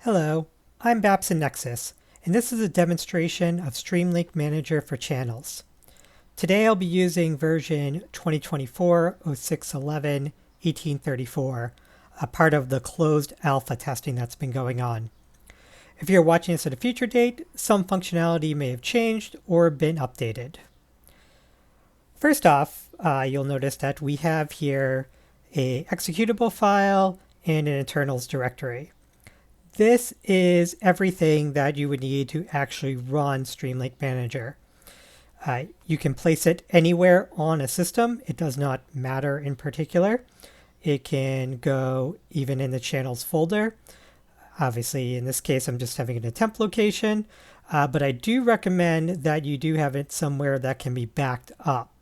Hello, I'm Babson Nexus, and this is a demonstration of Streamlink Manager for channels. Today I'll be using version 2024-0611-1834, a part of the closed alpha testing that's been going on. If you're watching this at a future date, some functionality may have changed or been updated. First off, you'll notice that we have here a executable file and an internals directory. This is everything that you would need to actually run Streamlink Manager. You can place it anywhere on a system. It does not matter in particular. It can go even in the channels folder. Obviously, in this case, I'm just having it in a temp location, but I do recommend that you do have it somewhere that can be backed up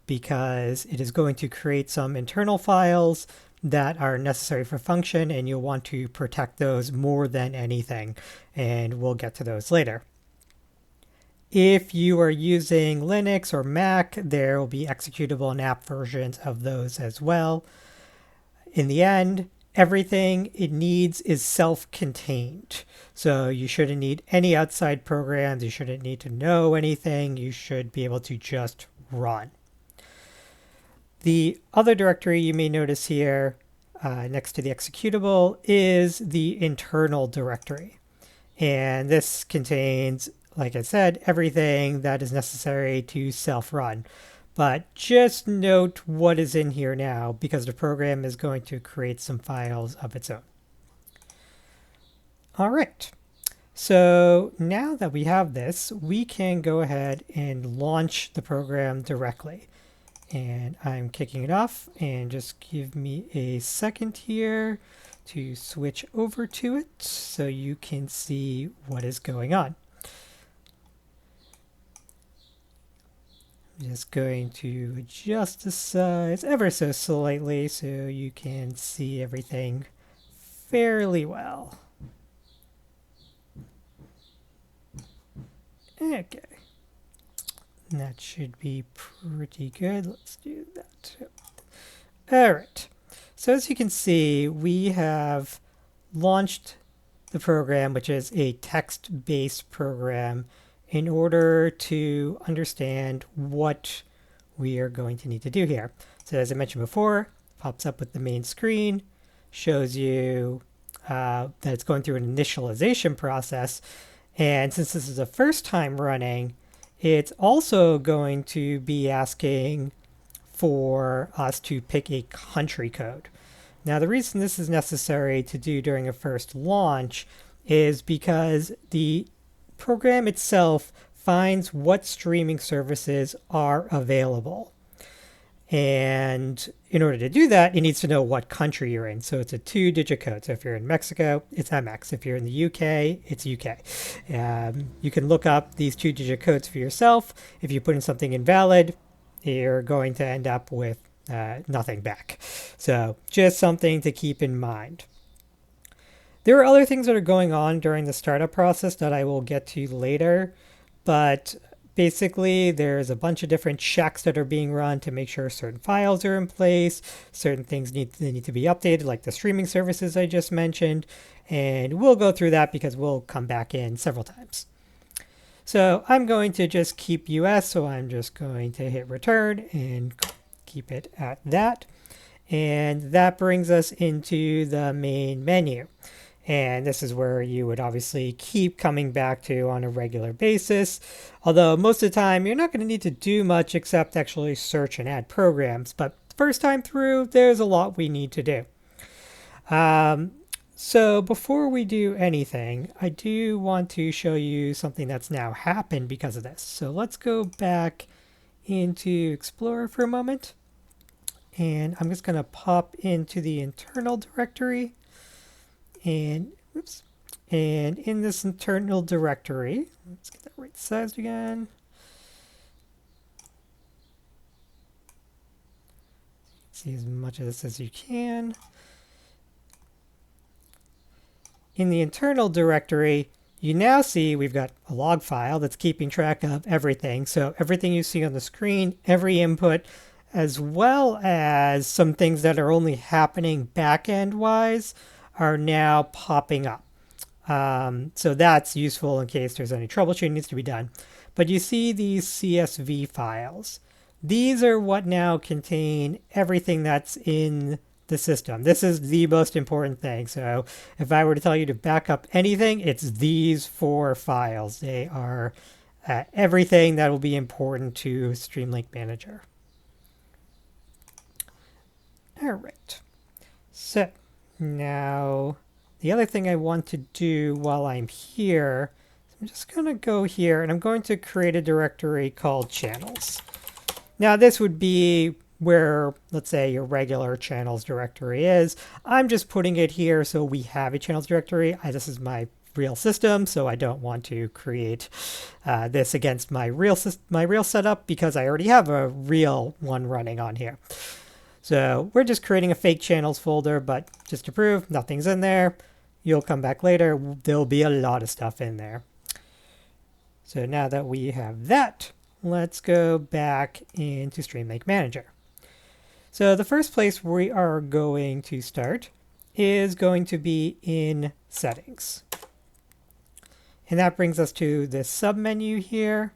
because it is going to create some internal files that are necessary for function, and you'll want to protect those more than anything, and we'll get to those later. If you are using Linux or Mac, there will be executable and app versions of those as well. In the end, everything it needs is self-contained. So you shouldn't need any outside programs, you shouldn't need to know anything, you should be able to just run. The other directory you may notice here next to the executable is the internal directory. And this contains, like I said, everything that is necessary to self-run. But just note what is in here now because the program is going to create some files of its own. All right. So now that we have this, we can go ahead and launch the program directly. And I'm kicking it off, and just give me a second here to switch over to it so you can see what is going on. I'm just going to adjust the size ever so slightly so you can see everything fairly well. Okay. That should be pretty good. Let's do that too. All right. So as you can see, we have launched the program, which is a text-based program, in order to understand what we are going to need to do here. So as I mentioned before, pops up with the main screen, shows you that it's going through an initialization process. And since this is the first time running, it's also going to be asking for us to pick a country code. Now, the reason this is necessary to do during a first launch is because the program itself finds what streaming services are available. And in order to do that, it needs to know what country you're in. So it's a 2-digit code. So if you're in Mexico, it's MX. If you're in the UK, it's UK. You can look up these 2-digit codes for yourself. If you put in something invalid, you're going to end up with nothing back. So just something to keep in mind. There are other things that are going on during the startup process that I will get to later, but basically, there's a bunch of different checks that are being run to make sure certain files are in place, certain things need to be updated, like the streaming services I just mentioned, and we'll go through that because we'll come back in several times. So I'm going to just keep US, so I'm just going to hit return and keep it at that. And that brings us into the main menu. And this is where you would obviously keep coming back to on a regular basis. Although most of the time, you're not going to need to do much except actually search and add programs. But first time through, there's a lot we need to do. So before we do anything, I do want to show you something that's now happened because of this. So let's go back into Explorer for a moment. And I'm just going to pop into the internal directory. And in this internal directory, let's get that right sized again. See as much of this as you can. In the internal directory, you now see we've got a log file that's keeping track of everything. So everything you see on the screen, every input, as well as some things that are only happening back-end wise, are now popping up. So that's useful in case there's any troubleshooting needs to be done. But you see these CSV files. These are what now contain everything that's in the system. This is the most important thing. So if I were to tell you to back up anything, it's these 4 files. They are everything that will be important to Stream Link Manager. All right. So now the other thing I want to do while I'm here, I'm just going to go here and I'm going to create a directory called channels. Now this would be where, let's say, your regular channels directory is. I'm just putting it here so we have a channels directory. This is my real system, so I don't want to create this against my real setup because I already have a real one running on here. So we're just creating a fake channels folder, but just to prove nothing's in there. You'll come back later. There'll be a lot of stuff in there. So now that we have that, let's go back into Stream Link Manager. So the first place we are going to start is going to be in Settings. And that brings us to this submenu here.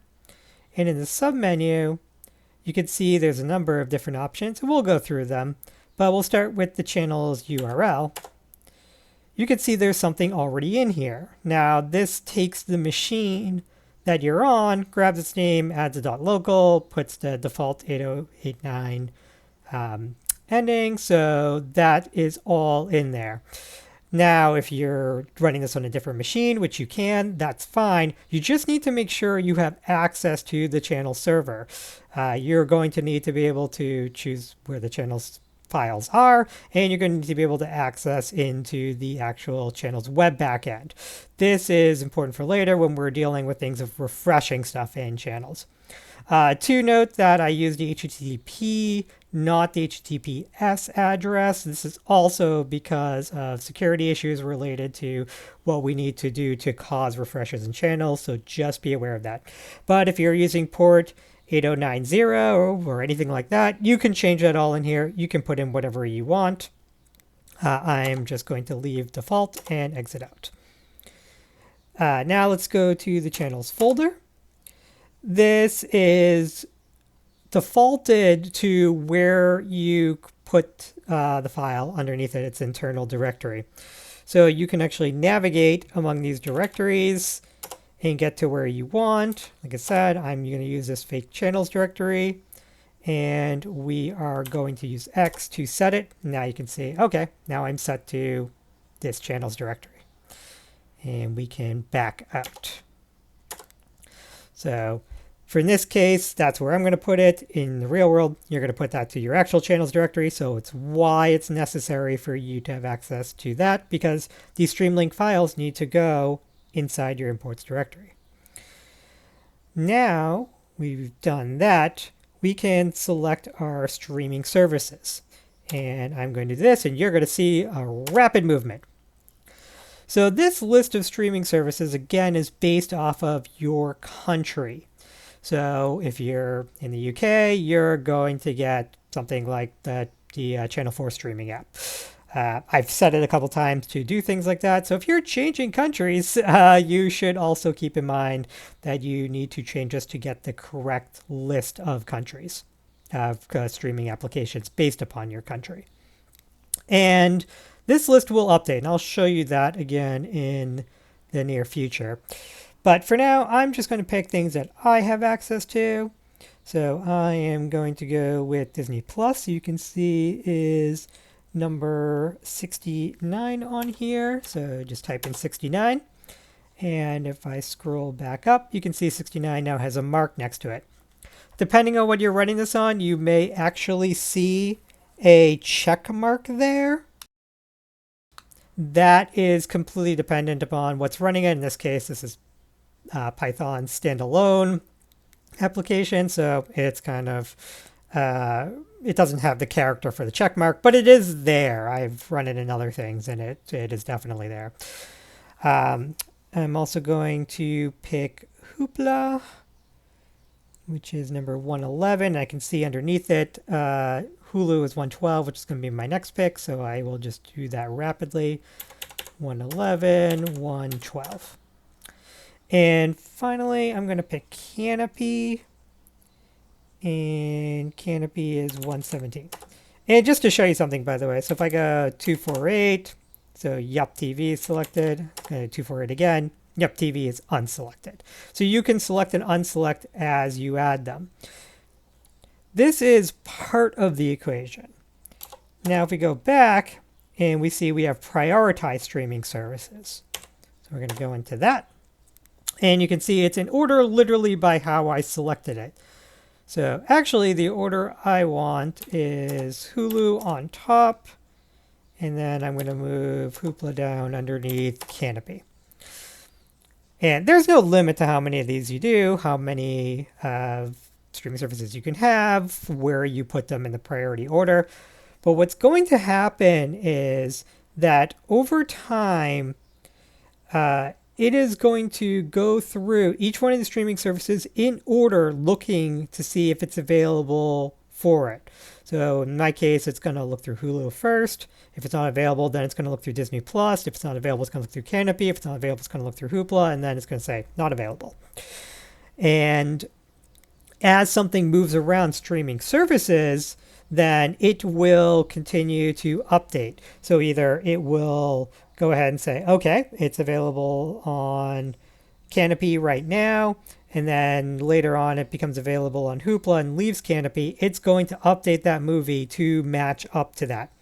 And in the submenu, you can see there's a number of different options. We'll go through them, but we'll start with the channel's URL. You can see there's something already in here. Now, this takes the machine that you're on, grabs its name, adds a .local, puts the default 8089 ending, so that is all in there. Now, if you're running this on a different machine, which you can, that's fine. You just need to make sure you have access to the channel server. You're going to need to be able to choose where the channel's files are, and you're going to need to be able to access into the actual channel's web backend. This is important for later when we're dealing with things of refreshing stuff in channels. To note that I use the HTTP, not the HTTPS address. This is also because of security issues related to what we need to do to cause refreshes in channels, so just be aware of that. But if you're using port 8090 or anything like that, you can change that all in here. You can put in whatever you want. I'm just going to leave default and exit out. Now let's go to the channels folder. This is defaulted to where you put the file underneath its internal directory. So you can actually navigate among these directories and get to where you want. Like I said, I'm going to use this fake channels directory, and we are going to use X to set it. Now you can see, okay, now I'm set to this channels directory. And we can back out. So for in this case, that's where I'm going to put it. In the real world, you're going to put that to your actual channels directory. So it's why it's necessary for you to have access to that, because these Streamlink files need to go inside your imports directory. Now we've done that, we can select our streaming services. And I'm going to do this, and you're going to see a rapid movement. So this list of streaming services, again, is based off of your country. So if you're in the UK, you're going to get something like the Channel 4 streaming app. I've said it a couple times to do things like that. So if you're changing countries, you should also keep in mind that you need to change this to get the correct list of countries of streaming applications based upon your country. And this list will update, and I'll show you that again in the near future. But for now, I'm just going to pick things that I have access to. So I am going to go with Disney Plus. You can see is number 69 on here. So just type in 69. And if I scroll back up, you can see 69 now has a mark next to it. Depending on what you're running this on, you may actually see a check mark there. That is completely dependent upon what's running it. In this case, this is Python standalone application, so it's kind of it doesn't have the character for the check mark, but it is there. I've run it in other things, and it is definitely there. I'm also going to pick Hoopla, which is number 111. I can see underneath it Hulu is 112, which is going to be my next pick, so I will just do that rapidly. 111, 112. And finally, I'm going to pick Canopy. And Canopy is 117. And just to show you something, by the way, so if I go 248, so Yup TV is selected, 248 again, Yup TV is unselected. So you can select and unselect as you add them. This is part of the equation. Now, if we go back and we see we have prioritized streaming services. So we're going to go into that. And you can see it's in order literally by how I selected it. So actually, the order I want is Hulu on top. And then I'm going to move Hoopla down underneath Canopy. And there's no limit to how many of these you do, how many streaming services you can have, where you put them in the priority order. But what's going to happen is that over time, it is going to go through each one of the streaming services in order, looking to see if it's available for it. So in my case, it's going to look through Hulu first. If it's not available, then it's going to look through Disney Plus. If it's not available, it's going to look through Canopy. If it's not available, it's going to look through Hoopla, and then it's going to say not available. And as something moves around streaming services, then it will continue to update. So either it will go ahead and say, okay, it's available on Canopy right now, and then later on it becomes available on Hoopla and leaves Canopy. It's going to update that movie to match up to that.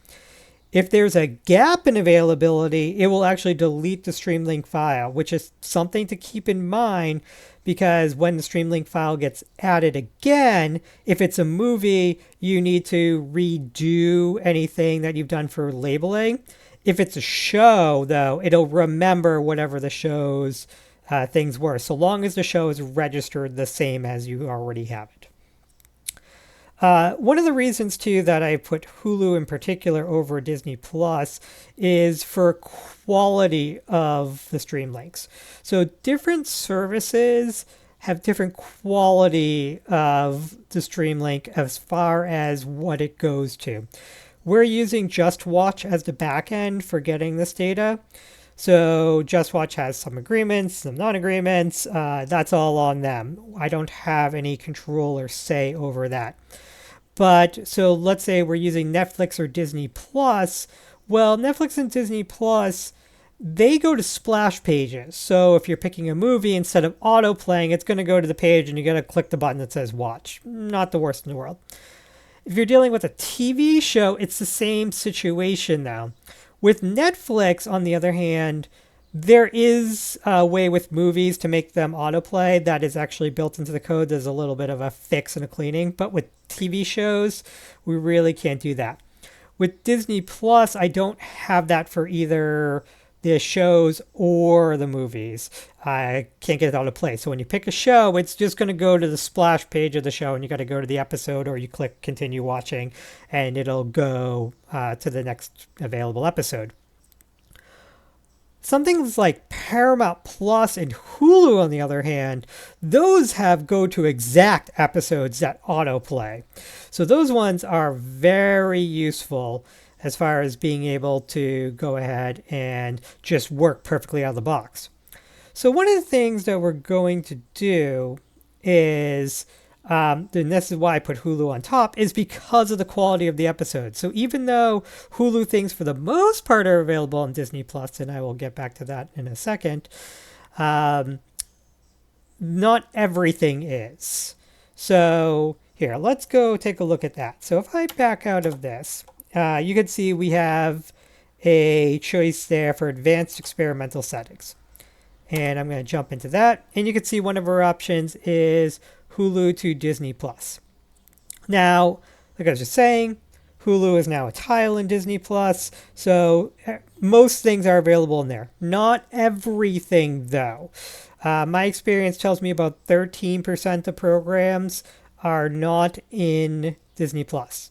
If there's a gap in availability, it will actually delete the Streamlink file, which is something to keep in mind, because when the Streamlink file gets added again, if it's a movie, you need to redo anything that you've done for labeling. If it's a show, though, it'll remember whatever the show's things were, so long as the show is registered the same as you already have it. One of the reasons, too, that I put Hulu in particular over Disney Plus is for quality of the stream links. So different services have different quality of the stream link as far as what it goes to. We're using JustWatch as the backend for getting this data. So JustWatch has some agreements, some non-agreements. That's all on them. I don't have any control or say over that. But so let's say we're using Netflix or Disney Plus. Well, Netflix and Disney Plus, they go to splash pages. So if you're picking a movie, instead of auto playing, it's going to go to the page and you got to click the button that says watch. Not the worst in the world. If you're dealing with a TV show, it's the same situation now. With Netflix, on the other hand, there is a way with movies to make them autoplay that is actually built into the code. There's a little bit of a fix and a cleaning, but with TV shows, we really can't do that. With Disney Plus, I don't have that for either the shows or the movies. I can't get it autoplay. So when you pick a show, it's just going to go to the splash page of the show, and you got to go to the episode, or you click continue watching, and it'll go to the next available episode. Some things like Paramount Plus and Hulu, on the other hand, those have go to exact episodes that autoplay. So those ones are very useful as far as being able to go ahead and just work perfectly out of the box. So one of the things that we're going to do is, and this is why I put Hulu on top, is because of the quality of the episodes. So even though Hulu things for the most part are available on Disney Plus, and I will get back to that in a second, not everything is. So here, let's go take a look at that. So if I back out of this, you can see we have a choice there for advanced experimental settings. And I'm going to jump into that. And you can see one of our options is Hulu to Disney Plus. Now, like I was just saying, Hulu is now a tile in Disney Plus. So most things are available in there. Not everything, though. My experience tells me about 13% of programs are not in Disney Plus.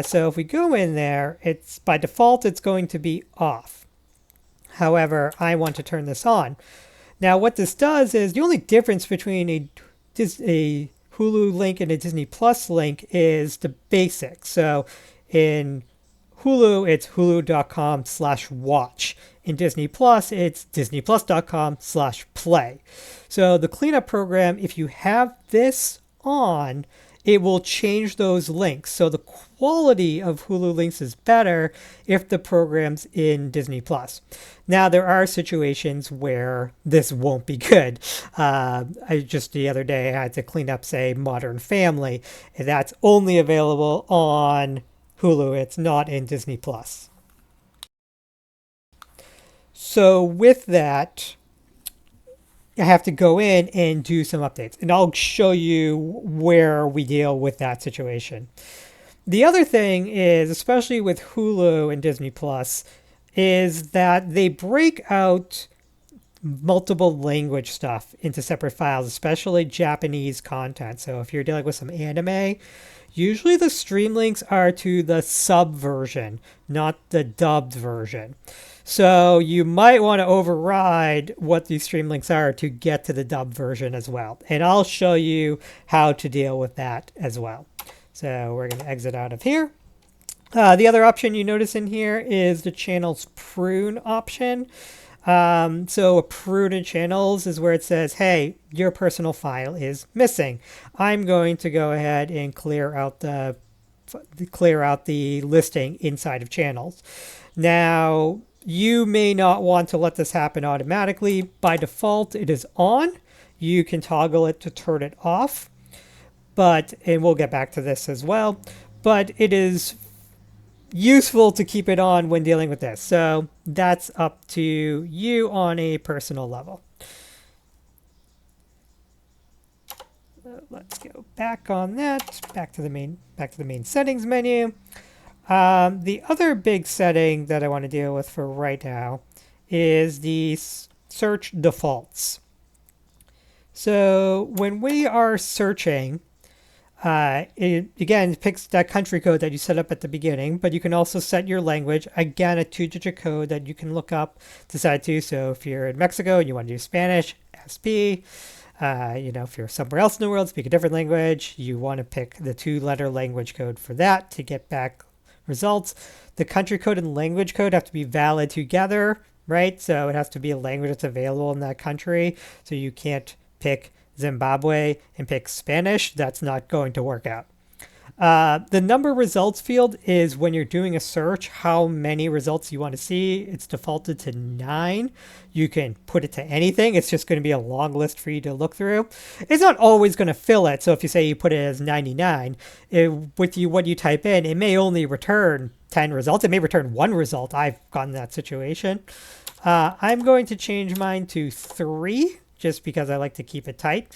So if we go in there, it's by default, it's going to be off. However, I want to turn this on. Now, what this does is the only difference between a Hulu link and a Disney Plus link is the basics. So in Hulu, it's hulu.com/watch. in Disney Plus, it's disneyplus.com/play. So the cleanup program, if you have this on, it will change those links. So the quality of Hulu links is better if the program's in Disney Plus. Now there are situations where this won't be good. I just the other day I had to clean up, say, Modern Family, and that's only available on Hulu. It's not in Disney Plus. So with that, I have to go in and do some updates, and I'll show you where we deal with that situation. The other thing is, especially with Hulu and Disney Plus, is that they break out multiple language stuff into separate files, especially Japanese content. So if you're dealing with some anime, usually the stream links are to the sub version, not the dubbed version. So you might want to override what these stream links are to get to the dub version as well. And I'll show you how to deal with that as well. So we're going to exit out of here. The other option you notice in here is the channels prune option. So a prune in channels is where it says, hey, your personal file is missing. I'm going to go ahead and clear out the listing inside of channels. Now, you may not want to let this happen automatically. By default, it is on. You can toggle it to turn it off. And we'll get back to this as well. But it is useful to keep it on when dealing with this. So that's up to you on a personal level. Let's go back on that. Back to the main settings menu. The other big setting that I want to deal with for right now is the search defaults. So when we are searching, it picks that country code that you set up at the beginning, but you can also set your language. Again, a 2-digit code that you can look up, decide to. So if you're in Mexico and you want to do Spanish, SP. If you're somewhere else in the world, speak a different language, you want to pick the 2-letter language code for that to get back results. The country code and language code have to be valid together, right? So it has to be a language that's available in that country. So you can't pick Zimbabwe and pick Spanish. That's not going to work out. The number results field is when you're doing a search, how many results you want to see. It's defaulted to 9. You can put it to anything. It's just going to be a long list for you to look through. It's not always going to fill it. So if you say you put it as 99, what you type in, it may only return 10 results. It may return 1 result. I've gotten that situation. I'm going to change mine to 3 just because I like to keep it tight.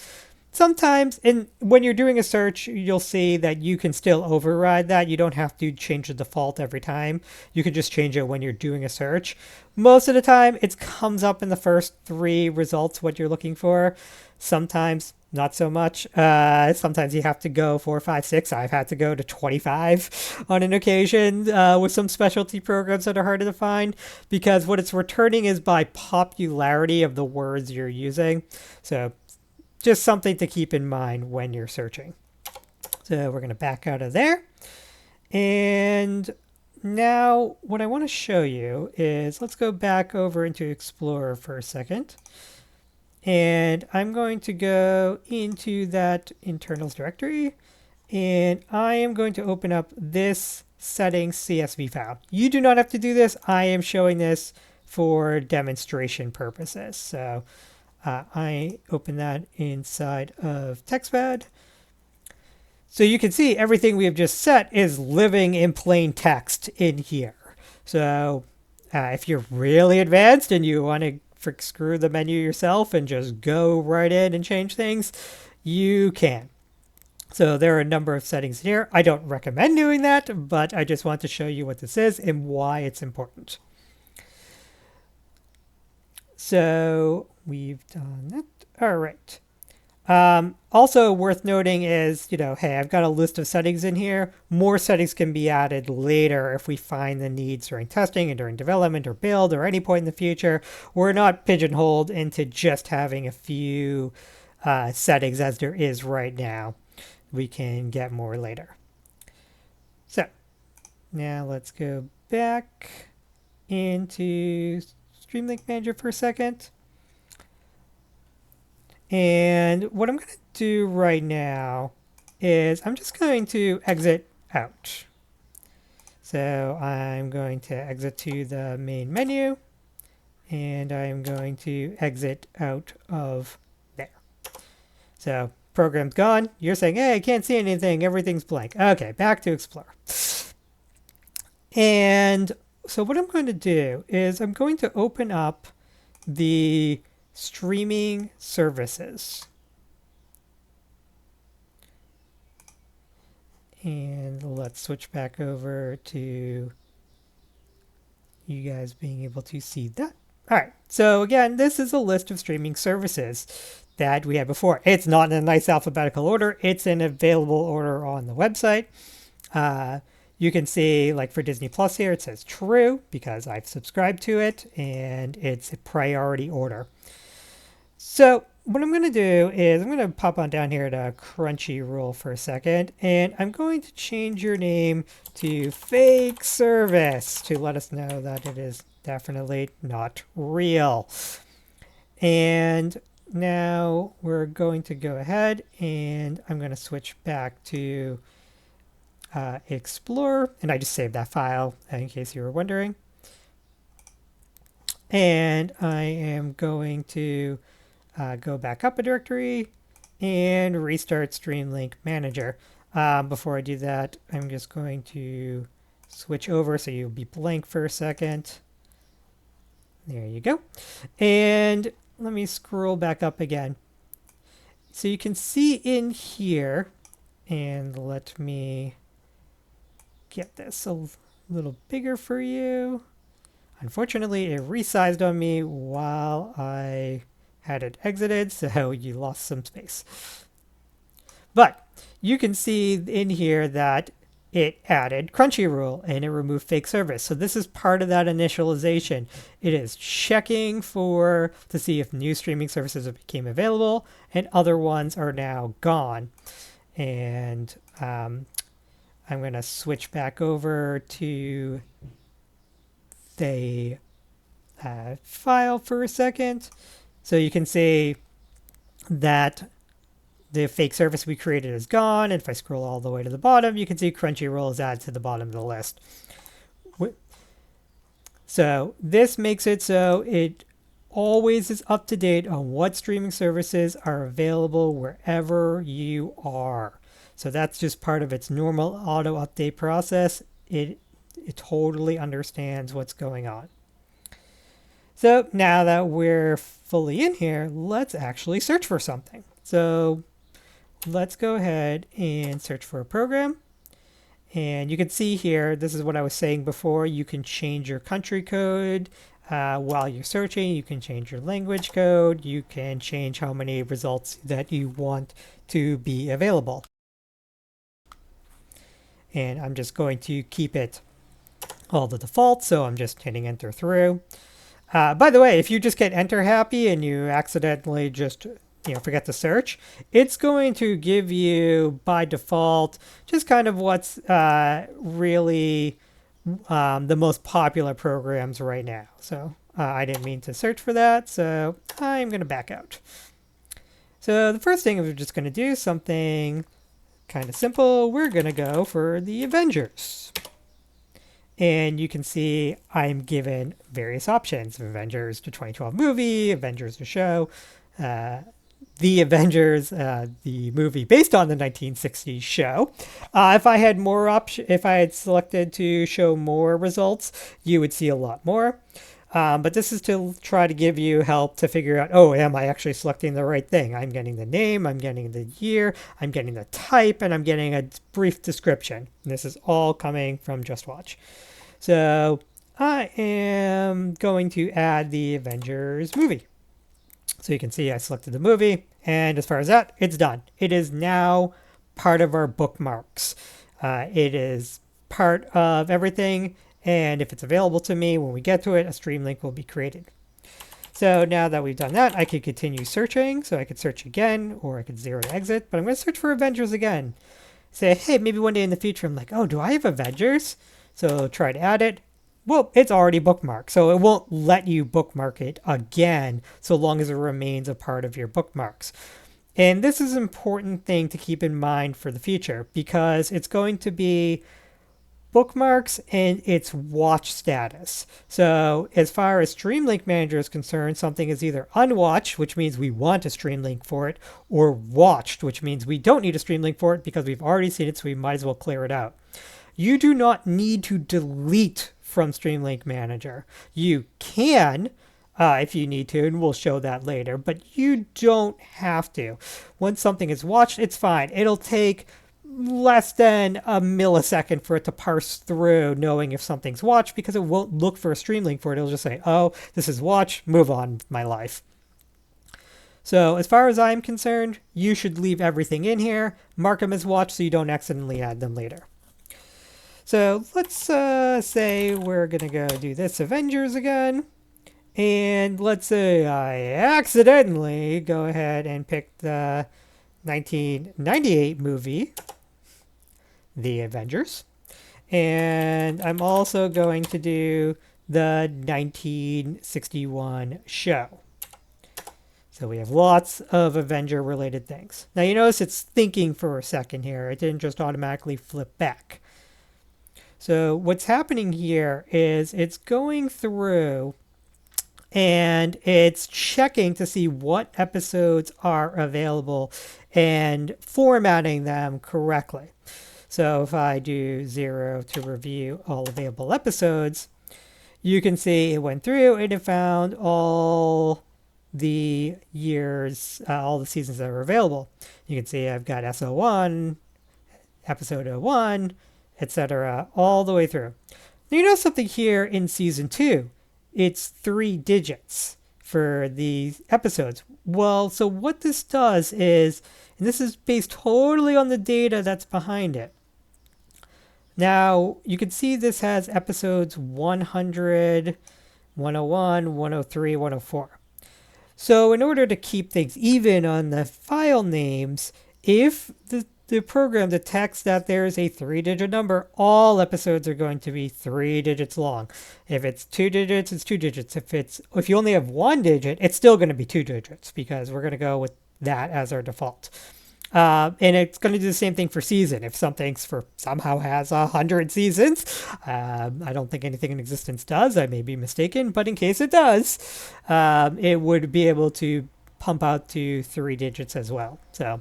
Sometimes, when you're doing a search, you'll see that you can still override that. You don't have to change the default every time. You can just change it when you're doing a search. Most of the time, it comes up in the first 3 results what you're looking for. Sometimes, not so much. Sometimes you have to go 4, 5, 6. I've had to go to 25 on an occasion with some specialty programs that are harder to find, because what it's returning is by popularity of the words you're using. So just something to keep in mind when you're searching. So we're going to back out of there. And now what I want to show you is, let's go back over into Explorer for a second. And I'm going to go into that internals directory. And I am going to open up this settings CSV file. You do not have to do this. I am showing this for demonstration purposes. So I open that inside of TextPad. So you can see everything we have just set is living in plain text in here. So if you're really advanced and you want to screw the menu yourself and just go right in and change things, you can. So there are a number of settings here. I don't recommend doing that, but I just want to show you what this is and why it's important. So we've done that. All right. Also worth noting is, hey, I've got a list of settings in here. More settings can be added later if we find the needs during testing and during development or build or any point in the future. We're not pigeonholed into just having a few settings as there is right now. We can get more later. So now let's go back into Stream Link Manager for a second. And what I'm going to do right now is I'm just going to exit out. So I'm going to exit to the main menu, and I'm going to exit out of there. So program's gone. You're saying, hey, I can't see anything. Everything's blank. Okay, back to Explorer. And so what I'm going to do is I'm going to open up the streaming services. And let's switch back over to you guys being able to see that. All right, so again, this is a list of streaming services that we had before. It's not in a nice alphabetical order. It's in available order on the website. You can see, like for Disney Plus here, it says true because I've subscribed to it, and it's a priority order. So what I'm going to do is I'm going to pop on down here to Crunchyroll for a second, and I'm going to change your name to Fake Service to let us know that it is definitely not real. And now we're going to go ahead and I'm going to switch back to Explorer, and I just saved that file in case you were wondering. And I am going to go back up a directory and restart Stream Link Manager. Before I do that, I'm just going to switch over so you'll be blank for a second. There you go. And let me scroll back up again. So you can see in here, and let me get this a little bigger for you. Unfortunately, it resized on me while I had it exited, so you lost some space. But you can see in here that it added Crunchyroll and it removed Fake Service. So this is part of that initialization. It is checking to see if new streaming services became available and other ones are now gone. And I'm going to switch back over to the file for a second. So you can see that the fake service we created is gone. And if I scroll all the way to the bottom, you can see Crunchyroll is added to the bottom of the list. So this makes it so it always is up to date on what streaming services are available wherever you are. So that's just part of its normal auto update process. It totally understands what's going on. So now that we're fully in here, let's actually search for something. So let's go ahead and search for a program. And you can see here, this is what I was saying before, you can change your country code while you're searching. You can change your language code. You can change how many results that you want to be available. And I'm just going to keep it all the default, so I'm just hitting enter through. By the way, if you just get enter happy and you accidentally just forget to search, it's going to give you by default just kind of what's really the most popular programs right now. So I didn't mean to search for that, so I'm going to back out. So the first thing we're just going to do something kind of simple. We're going to go for the Avengers. And you can see I'm given various options. Avengers the 2012 movie, Avengers the show, the Avengers, the movie based on the 1960s show. If I had more if I had selected to show more results, you would see a lot more. But this is to try to give you help to figure out, oh, am I actually selecting the right thing? I'm getting the name, I'm getting the year, I'm getting the type, and I'm getting a brief description. And this is all coming from JustWatch. So I am going to add the Avengers movie. So you can see I selected the movie, and as far as that, it's done. It is now part of our bookmarks. It is part of everything, and if it's available to me when we get to it, a stream link will be created. So now that we've done that, I could continue searching. So I could search again, or I could zero to exit, but I'm going to search for Avengers again. Say, hey, maybe one day in the future, I'm like, oh, do I have Avengers? So try to add it. well, it's already bookmarked, so it won't let you bookmark it again so long as it remains a part of your bookmarks. And this is an important thing to keep in mind for the future because it's going to be bookmarks and its watch status. So as far as Streamlink Manager is concerned, something is either unwatched, which means we want a Streamlink for it, or watched, which means we don't need a Streamlink for it because we've already seen it, so we might as well clear it out. You do not need to delete from Streamlink Manager. You can if you need to, and we'll show that later, but you don't have to. Once something is watched, it's fine. It'll take less than a millisecond for it to parse through knowing if something's watched because it won't look for a stream link for it. It'll just say, oh, this is watched, move on with my life. So as far as I'm concerned, you should leave everything in here, mark them as watched so you don't accidentally add them later. So let's say we're going to go do this Avengers again. And let's say I accidentally go ahead and pick the 1998 movie, The Avengers. And I'm also going to do the 1961 show. So we have lots of Avenger-related things. Now you notice it's thinking for a second here. It didn't just automatically flip back. So what's happening here is it's going through and it's checking to see what episodes are available and formatting them correctly. So if I do 0 to review all available episodes, you can see it went through and it found all the years, all the seasons that are available. You can see I've got SO1, episode 01, etc., all the way through. Now you know something here in season 2. It's 3 digits for the episodes. Well, so what this does is, and this is based totally on the data that's behind it. Now, you can see this has episodes 100, 101, 103, 104. So in order to keep things even on the file names, if the program detects that there's a 3-digit number, all episodes are going to be 3 digits long. If it's 2 digits, it's 2 digits. If you only have 1 digit, it's still going to be 2 digits because we're going to go with that as our default. And it's going to do the same thing for season. If something's somehow has 100 seasons, I don't think anything in existence does. I may be mistaken, but in case it does, it would be able to pump out to 3 digits as well. So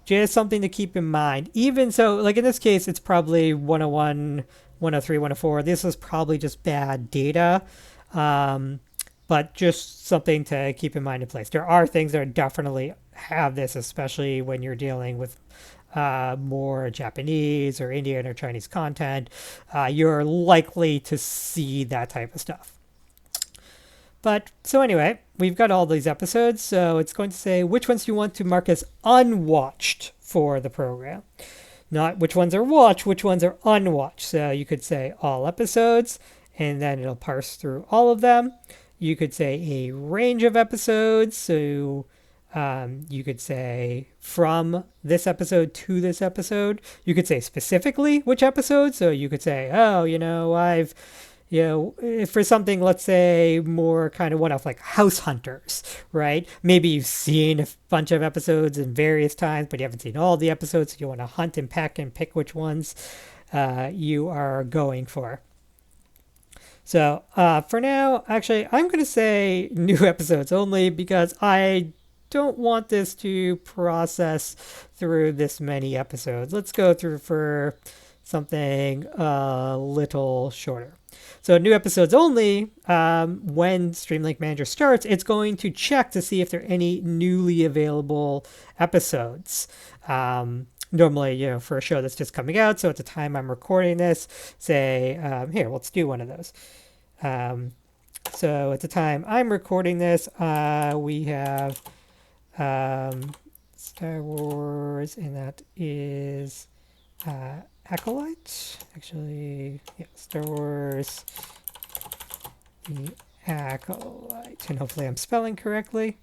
just something to keep in mind. Even so, like in this case, it's probably 101, 103, 104. This is probably just bad data, but just something to keep in mind in place. There are things that definitely have this, especially when you're dealing with more Japanese or Indian or Chinese content. You're likely to see that type of stuff. But so anyway, we've got all these episodes, so it's going to say which ones do you want to mark as unwatched for the program. Not which ones are watched, which ones are unwatched. So you could say all episodes, and then it'll parse through all of them. You could say a range of episodes, so you could say from this episode to this episode. You could say specifically which episode, so you could say, oh, for something, let's say, more kind of one-off, like House Hunters, right? Maybe you've seen a bunch of episodes in various times, but you haven't seen all the episodes, so you want to hunt and peck and pick which ones you are going for. So for now, actually, I'm going to say new episodes only because I don't want this to process through this many episodes. Let's go through for something a little shorter. So new episodes only, when Streamlink Manager starts, it's going to check to see if there are any newly available episodes. Normally, for a show that's just coming out, so at the time I'm recording this, say, here, let's do one of those. So at the time I'm recording this, we have Star Wars, and that is Acolyte. Actually, yeah, Star Wars, the Acolyte, and hopefully I'm spelling correctly.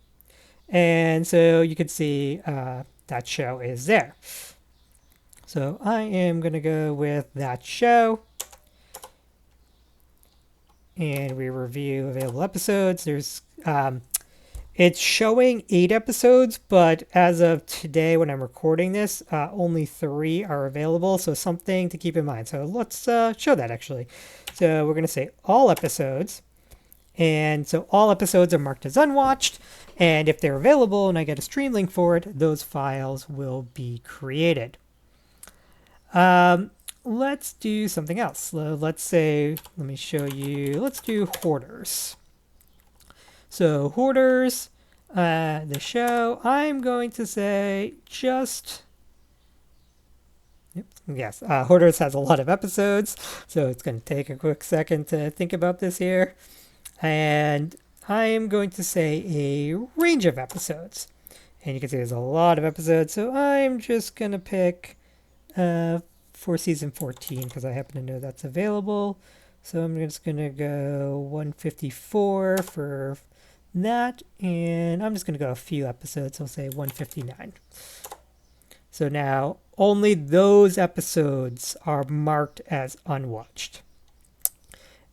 And so you can see that show is there. So I am going to go with that show. and we review available episodes. There's it's showing 8 episodes, but as of today, when I'm recording this, only 3 are available. So something to keep in mind. So let's show that actually. So we're going to say all episodes. And so all episodes are marked as unwatched. And if they're available and I get a stream link for it, those files will be created. Let's do something else. Let's say, let me show you, let's do Hoarders. So Hoarders, the show, I'm going to say just, yes, Hoarders has a lot of episodes, so it's going to take a quick second to think about this here. And I am going to say a range of episodes. And you can see there's a lot of episodes, so I'm just going to pick for season 14 because I happen to know that's available. So I'm just going to go 154 for that, and I'm just going to go a few episodes. I'll say 159. So now only those episodes are marked as unwatched.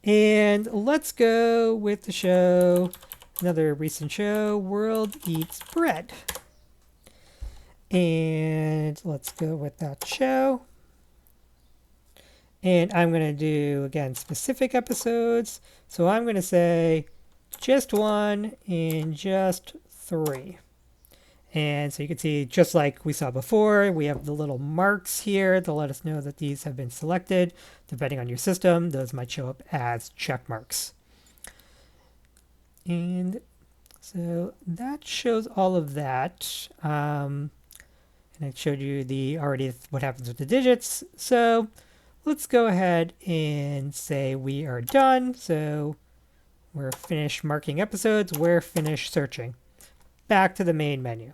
And let's go with the show, another recent show, World Eats Bread. And let's go with that show. And I'm going to do, again, specific episodes. So I'm going to say just 1 and just 3. And so you can see, just like we saw before, we have the little marks here to let us know that these have been selected. Depending on your system, those might show up as check marks. And so that shows all of that. And I showed you already what happens with the digits. So let's go ahead and say we are done. So we're finished marking episodes. We're finished searching. Back to the main menu.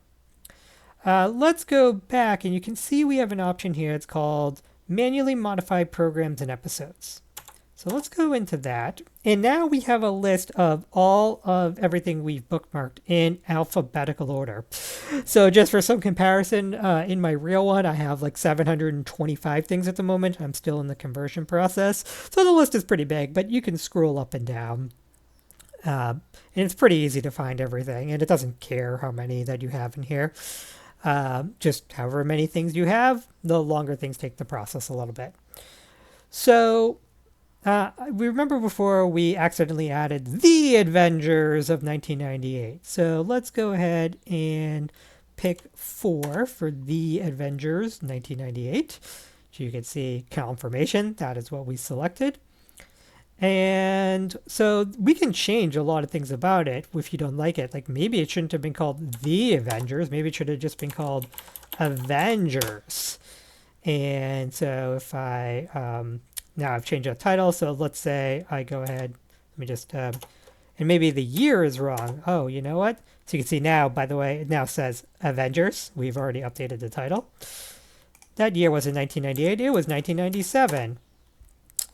Let's go back, and you can see we have an option here. It's called Manually Modify Programs and Episodes. So let's go into that. And now we have a list of all of everything we've bookmarked in alphabetical order. So just for some comparison, in my real one, I have like 725 things at the moment. I'm still in the conversion process. So the list is pretty big, but you can scroll up and down. And it's pretty easy to find everything, and it doesn't care how many that you have in here. Just however many things you have, the longer things take to process a little bit. So we remember before we accidentally added The Avengers of 1998. So let's go ahead and pick 4 for The Avengers 1998. So you can see confirmation, that is what we selected. And so we can change a lot of things about it if you don't like it. Like maybe it shouldn't have been called The Avengers. Maybe it should have just been called Avengers. And so if I, now I've changed the title. So let's say I go ahead, let me just, and maybe the year is wrong. Oh, you know what? So you can see now, by the way, it now says Avengers. We've already updated the title. That year was in 1998. It was 1997.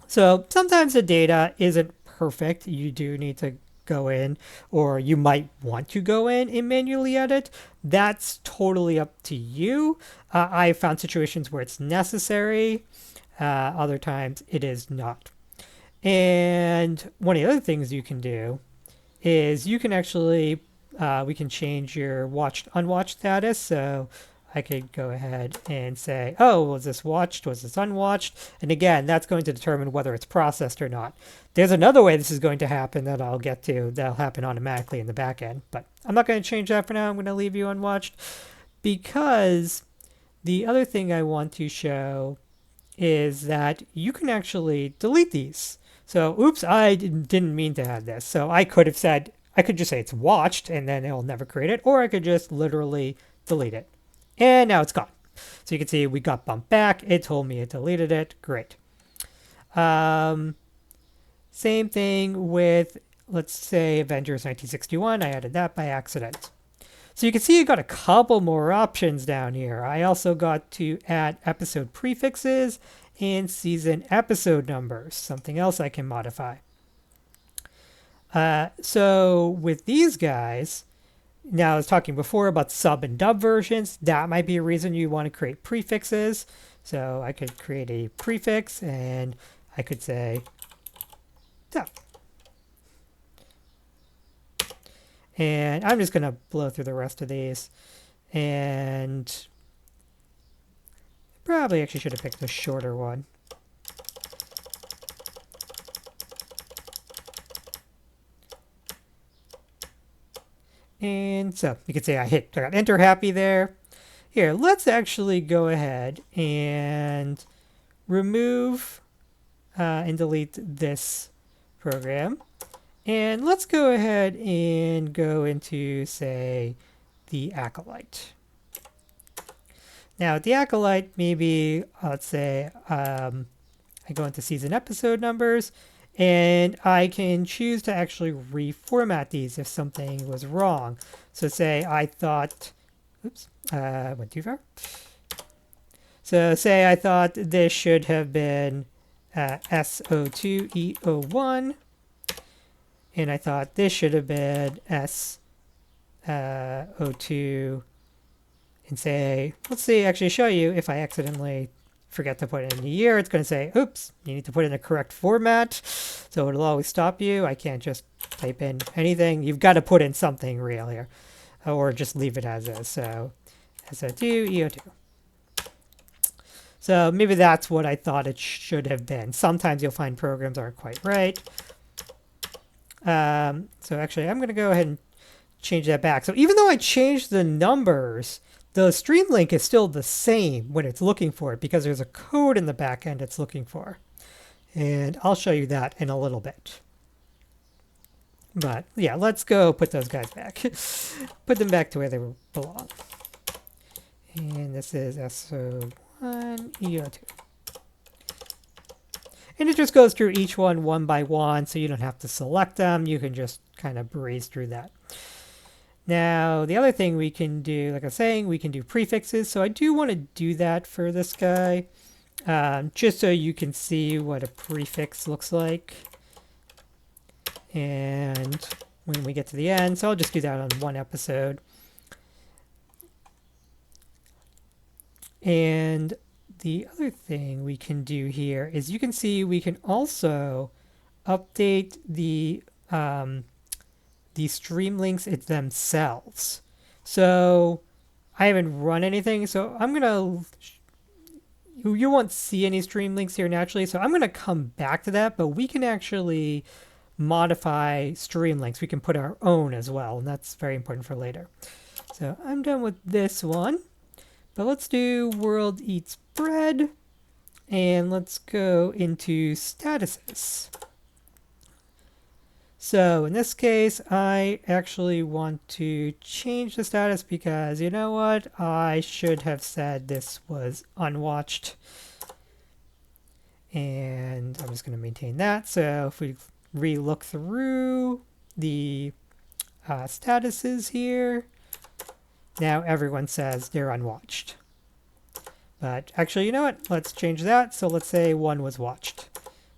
So sometimes the data isn't perfect. You do need to go in, or you might want to go in and manually edit. That's totally up to you. I found situations where it's necessary. Other times it is not. And one of the other things you can do is you can actually, we can change your watched, unwatched status. So I could go ahead and say, oh, was this watched? Was this unwatched? And again, that's going to determine whether it's processed or not. There's another way this is going to happen that I'll get to. That'll happen automatically in the back end. But I'm not going to change that for now. I'm going to leave you unwatched. Because the other thing I want to show is that you can actually delete these. So, oops, I didn't mean to add this. So I could have said, I could just say it's watched and then it'll never create it. Or I could just literally delete it. And now it's gone. So you can see we got bumped back. It told me it deleted it. Great. Same thing with, let's say, Avengers 1961. I added that by accident. So you can see you got a couple more options down here. I also got to add episode prefixes and season episode numbers, something else I can modify. So with these guys, now I was talking before about sub and dub versions. That might be a reason you want to create prefixes. So I could create a prefix and I could say dub. And I'm just going to blow through the rest of these. And probably actually should have picked the shorter one. And so you can say I got enter happy there. Here, let's actually go ahead and remove and delete this program. And let's go ahead and go into, say, the Acolyte. Now, with the Acolyte, maybe, let's say, I go into season episode numbers, and I can choose to actually reformat these if something was wrong. So say I thought, oops, went too far. So say I thought this should have been SO2E01, and I thought this should have been SO2, and say, let's see, actually show you if I accidentally forget to put in the year, it's going to say, oops, you need to put in a correct format. So it'll always stop you. I can't just type in anything. You've got to put in something real here, or just leave it as is. So SO2, EO2. So maybe that's what I thought it should have been. Sometimes you'll find programs aren't quite right. So actually, I'm going to go ahead and change that back. So even though I changed the numbers, the stream link is still the same when it's looking for it because there's a code in the back end it's looking for. And I'll show you that in a little bit. But yeah, let's go put those guys back. Put them back to where they belong. And this is SO1, EO2. And it just goes through each one by one, so you don't have to select them. You can just kind of breeze through that. Now, the other thing we can do, like I was saying, we can do prefixes. So I do want to do that for this guy, just so you can see what a prefix looks like. And when we get to the end, so I'll just do that on one episode. And the other thing we can do here is you can see we can also update the stream links themselves. So I haven't run anything, so I'm gonna, you won't see any stream links here naturally, so I'm gonna come back to that, but we can actually modify stream links. We can put our own as well, and that's very important for later. So I'm done with this one, but let's do World Eats Bread, and let's go into statuses. So in this case, I actually want to change the status because, you know what, I should have said this was unwatched. And I'm just going to maintain that. So if we re-look through the statuses here, now everyone says they're unwatched. But actually, you know what, let's change that. So let's say one was watched.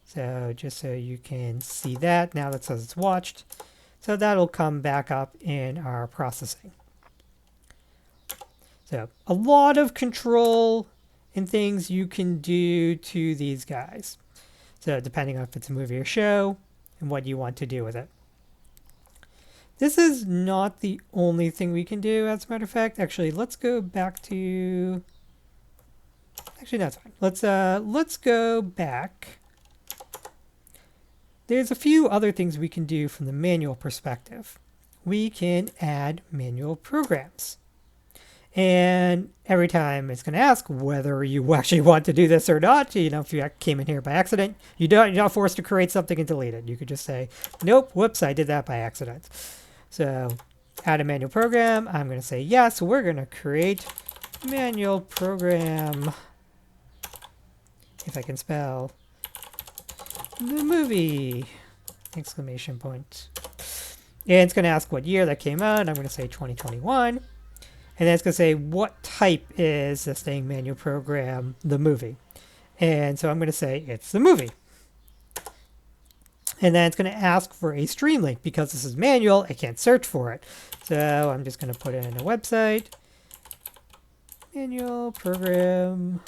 So just so you can see that, now that says it's watched. So that'll come back up in our processing. So a lot of control and things you can do to these guys. So depending on if it's a movie or show and what you want to do with it. This is not the only thing we can do, as a matter of fact. Actually, let's go back to... Actually, that's fine. Let's go back. There's a few other things we can do from the manual perspective. We can add manual programs. And every time it's going to ask whether you actually want to do this or not. You know, if you came in here by accident, you're not forced to create something and delete it. You could just say, nope, whoops, I did that by accident. So add a manual program. I'm going to say yes. We're going to create manual program. If I can spell the movie, exclamation point. And it's going to ask what year that came out. I'm going to say 2021. And then it's going to say what type is this thing, manual program, the movie. And so I'm going to say it's the movie. And then it's going to ask for a stream link because this is manual. I can't search for it. So I'm just going to put it in a website. Manual program.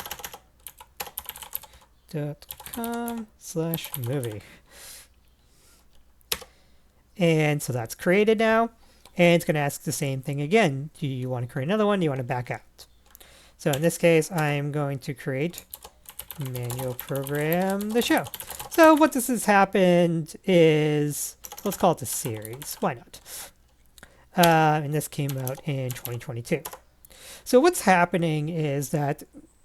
.com/movie. And so that's created now. And it's going to ask the same thing again. Do you want to create another one? Do you want to back out? So in this case, I'm going to create manual program the show. So what this has happened is, let's call it a series. Why not? And this came out in 2022. So what's happening is that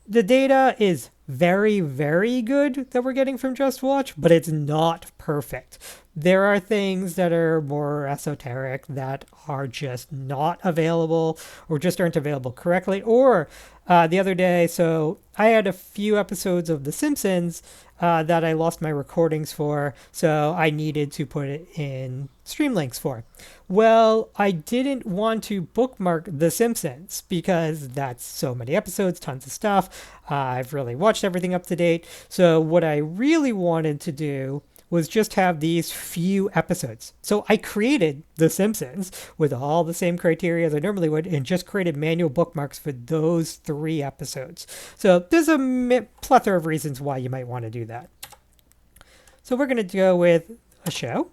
the data is very, very good that we're getting from Just Watch, but it's not perfect. There are things that are more esoteric that are just not available or just aren't available correctly. Or the other day, so I had a few episodes of The Simpsons that I lost my recordings for, so I needed to put it in Streamlinks for. Well, I didn't want to bookmark The Simpsons because that's so many episodes, tons of stuff. I've really watched everything up to date. So what I really wanted to do was just have these few episodes. So I created The Simpsons with all the same criteria as I normally would and just created manual bookmarks for those 3 episodes. So there's a plethora of reasons why you might want to do that. So we're going to go with a show.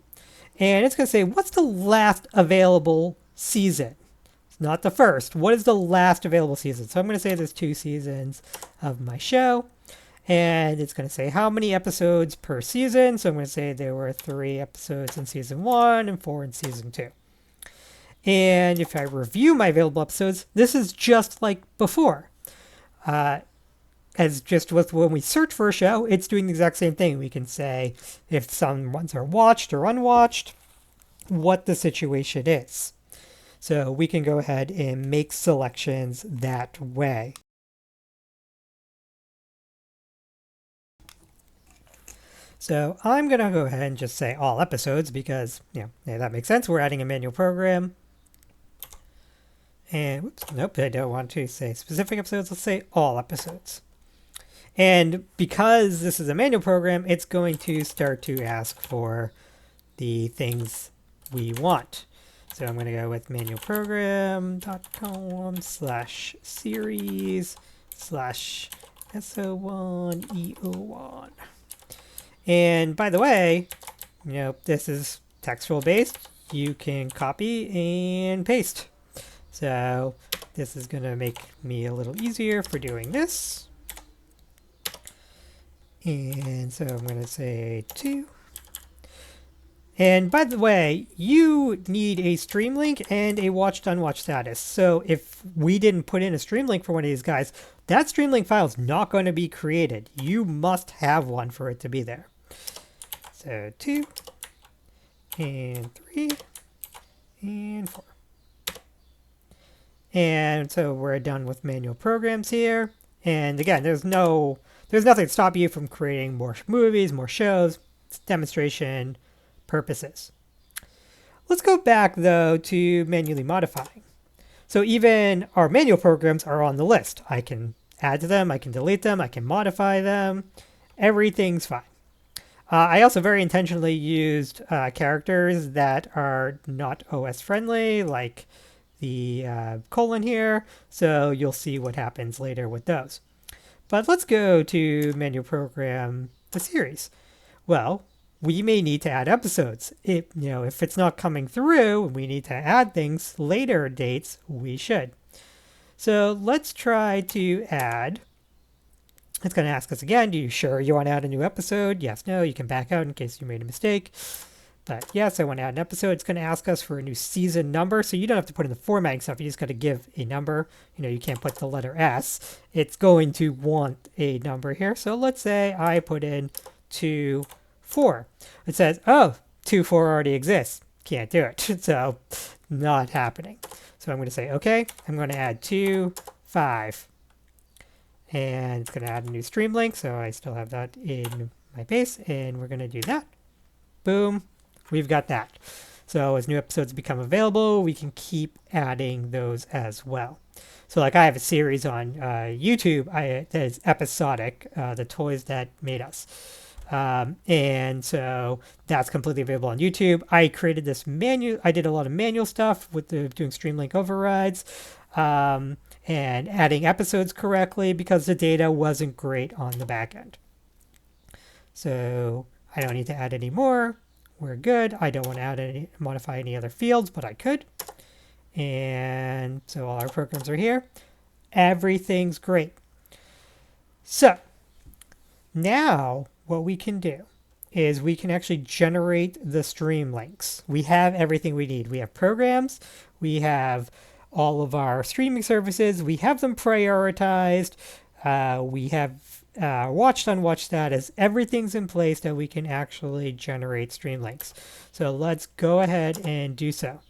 And it's going to say, what's the last available season? It's not the first. What is the last available season? So I'm going to say there's 2 seasons of my show. And it's going to say how many episodes per season. So I'm going to say there were 3 episodes in season 1 and 4 in season 2. And if I review my available episodes, this is just like before. As just with when we search for a show, it's doing the exact same thing. We can say if some ones are watched or unwatched, what the situation is. So we can go ahead and make selections that way. So I'm going to go ahead and just say all episodes because, yeah, that makes sense. We're adding a manual program. And, whoops, nope, I don't want to say specific episodes. Let's say all episodes. And because this is a manual program, it's going to start to ask for the things we want. So I'm going to go with manualprogram.com/series/SO1EO1. And by the way, this is textual based. You can copy and paste. So this is going to make me a little easier for doing this. And so I'm going to say 2. And by the way, you need a stream link and a watched unwatched status. So if we didn't put in a stream link for one of these guys, that stream link file is not going to be created. You must have one for it to be there. So 2 and 3 and 4. And so we're done with manual programs here. And again, there's nothing to stop you from creating more movies, more shows. It's demonstration purposes. Let's go back though to manually modifying. So even our manual programs are on the list. I can add to them, I can delete them, I can modify them. Everything's fine. I also very intentionally used characters that are not OS friendly, like the colon here. So you'll see what happens later with those. But let's go to manual program the series. Well, we may need to add episodes. If it's not coming through, we need to add things later dates, we should. So let's try to add. It's going to ask us again, do you sure you want to add a new episode? Yes, no, you can back out in case you made a mistake. But yes, I want to add an episode. It's going to ask us for a new season number. So you don't have to put in the formatting stuff. You just got to give a number. You can't put the letter S. It's going to want a number here. So let's say I put in 2, 4. It says, oh, 2, 4 already exists. Can't do it. So not happening. So I'm going to say, okay, I'm going to add 2, 5. And it's going to add a new stream link. So I still have that in my base. And we're going to do that. Boom. We've got that. So as new episodes become available, we can keep adding those as well. So like I have a series on YouTube that is episodic, the toys that made us. And so that's completely available on YouTube. I created this I did a lot of manual stuff with doing Streamlink overrides and adding episodes correctly because the data wasn't great on the back end. So I don't need to add any more. We're good. I don't want to modify any other fields, but I could. And so all our programs are here. Everything's great. So now what we can do is we can actually generate the stream links. We have everything we need. We have programs, we have all of our streaming services, we have them prioritized, we have watched, unwatched status, everything's in place that we can actually generate stream links. So let's go ahead and do so.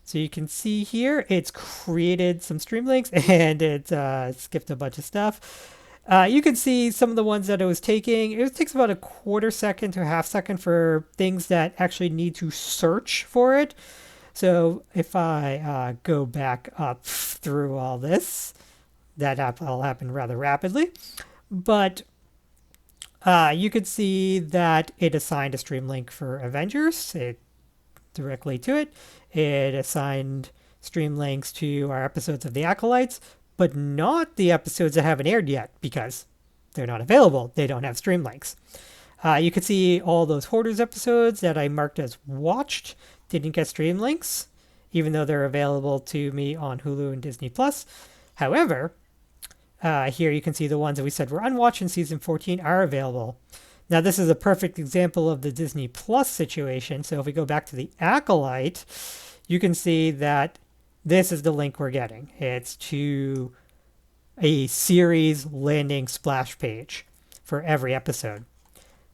So you can see here, it's created some stream links and it skipped a bunch of stuff. You can see some of the ones that it was taking. It takes about a quarter second to a half second for things that actually need to search for it. So if I go back up through all this, that all happened rather rapidly. But you could see that it assigned a stream link for Avengers directly to it. It assigned stream links to our episodes of The Acolytes, but not the episodes that haven't aired yet because they're not available. They don't have stream links. You can see all those Hoarders episodes that I marked as watched didn't get stream links, even though they're available to me on Hulu and Disney+. However, here you can see the ones that we said were unwatched in season 14 are available. Now this is a perfect example of the Disney Plus situation. So if we go back to The Acolyte, you can see that this is the link we're getting. It's to a series landing splash page for every episode.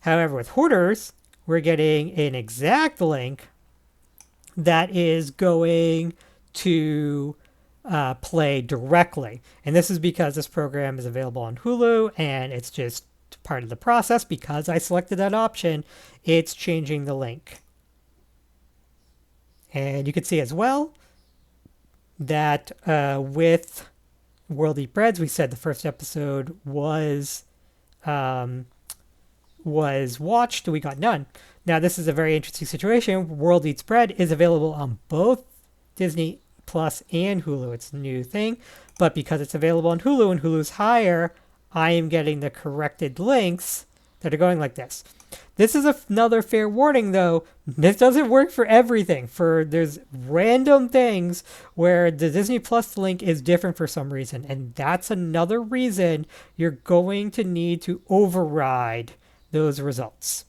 However, with Hoarders, we're getting an exact link that is going to play directly. And this is because this program is available on Hulu and it's just part of the process. Because I selected that option, it's changing the link. And you can see as well that with World Eat Breads, we said the first episode was watched. We got none. Now this is a very interesting situation. World Eats Bread is available on both Disney Plus and Hulu. It's a new thing, but because it's available on Hulu and Hulu's higher, I am getting the corrected links that are going like this. This is another fair warning, though. This doesn't work for everything. There's random things where the Disney Plus link is different for some reason, and that's another reason you're going to need to override those results.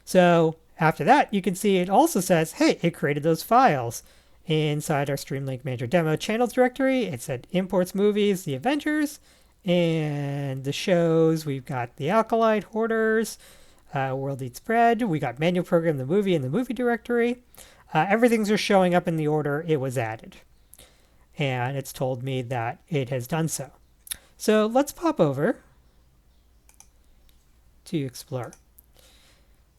So after that, you can see it also says, hey, it created those files inside our Stream Link Manager demo channels directory. It said imports movies, The Avengers, and the shows. We've got The Acolyte, Hoarders, World Eats Bread. We got Manual Program, the movie, in the movie directory. Everything's just showing up in the order it was added. And it's told me that it has done so. So let's pop over to Explore.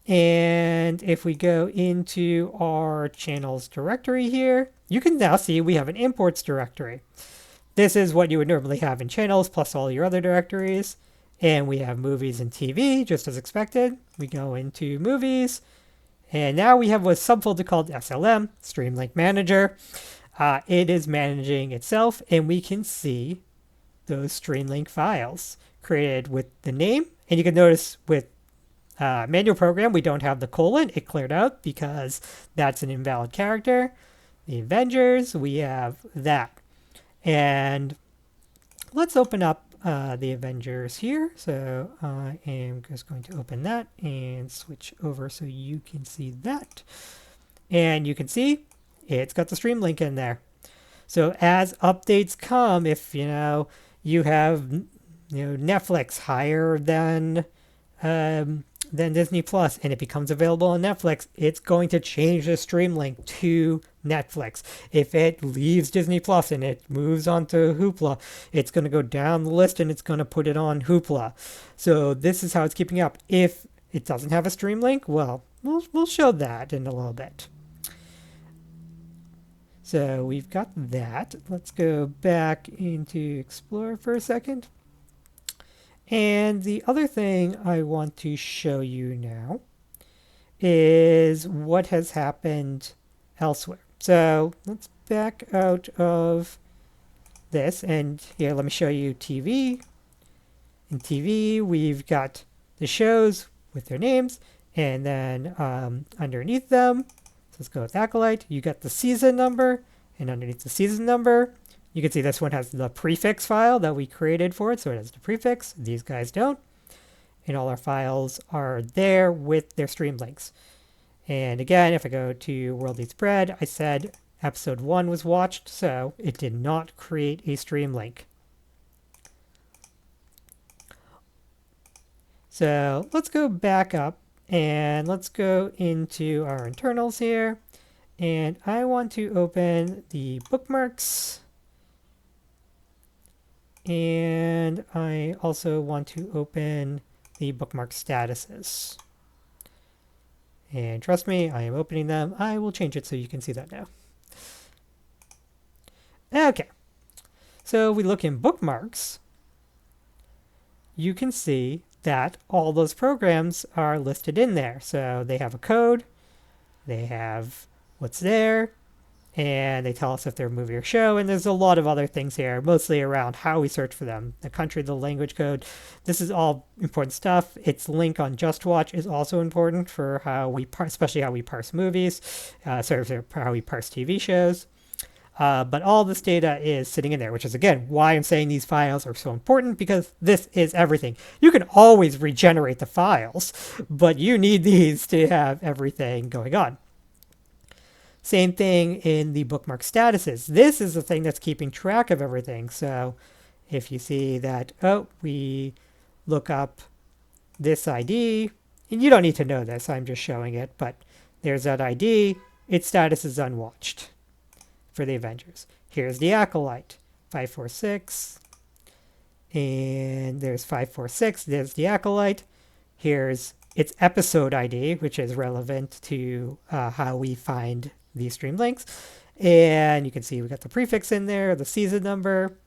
And if we go into our channels directory here, you can now see we have an imports directory. This is what you would normally have in channels plus all your other directories. And we have movies and TV, just as expected. We go into movies. And now we have a subfolder called SLM, Stream Link Manager. It is managing itself, and we can see those Stream Link files created with the name. And you can notice with Manual Program, we don't have the colon. It cleared out because that's an invalid character. The Avengers, we have that. And let's open up the Avengers here. So I am just going to open that and switch over so you can see that. And you can see it's got the stream link in there. So as updates come, if you have Netflix higher than Disney Plus, and it becomes available on Netflix, it's going to change the stream link to Netflix. If it leaves Disney Plus and it moves on to Hoopla, it's going to go down the list and it's going to put it on Hoopla. So this is how it's keeping up. If it doesn't have a stream link, well, we'll show that in a little bit. So we've got that. Let's go back into Explorer for a second. And the other thing I want to show you now is what has happened elsewhere. So let's back out of this, and here, let me show you TV. In TV, we've got the shows with their names, and then underneath them, So let's go with Acolyte. You get the season number, and underneath the season number, you can see this one has the prefix file that we created for it, so it has the prefix. These guys don't. And all our files are there with their stream links. And again, if I go to World Eats Bread, I said episode 1 was watched, so it did not create a stream link. So let's go back up and let's go into our internals here. And I want to open the bookmarks. And I also want to open the bookmark statuses. And trust me, I am opening them. I will change it so you can see that now. Okay, so we look in bookmarks. You can see that all those programs are listed in there. So they have a code, they have what's there, and they tell us if they're a movie or show, and there's a lot of other things here, mostly around how we search for them, the country, the language code. This is all important stuff. Its link on JustWatch is also important for how we especially how we parse movies, how we parse TV shows. But all this data is sitting in there, which is, again, why I'm saying these files are so important, because this is everything. You can always regenerate the files, but you need these to have everything going on. Same thing in the bookmark statuses. This is the thing that's keeping track of everything. So if you see that, oh, we look up this ID, and you don't need to know this, I'm just showing it, but there's that ID, its status is unwatched for the Avengers. Here's the Acolyte, 546, and there's 546, there's the Acolyte. Here's its episode ID, which is relevant to how we find these stream links. And you can see we got the prefix in there, the season number,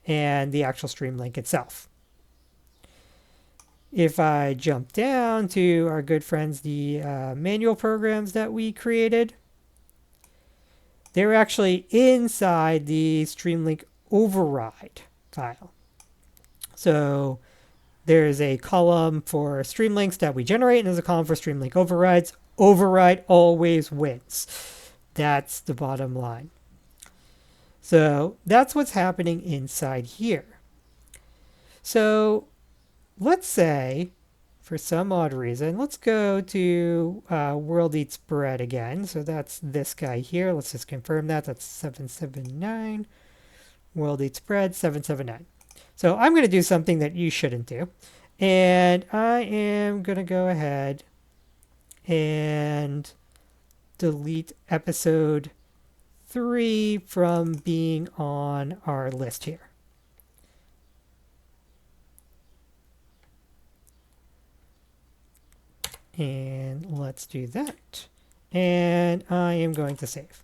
and the actual stream link itself. If I jump down to our good friends, the manual programs that we created, they're actually inside the Streamlink override file. So there's a column for stream links that we generate, and there's a column for Streamlink overrides. Override always wins. That's the bottom line. So that's what's happening inside here. So let's say, for some odd reason, let's go to World Eats Bread again. So that's this guy here. Let's just confirm that. That's 779. World Eats Bread, 779. So I'm going to do something that you shouldn't do. And I am going to go ahead and delete episode 3 from being on our list here. And let's do that. And I am going to save.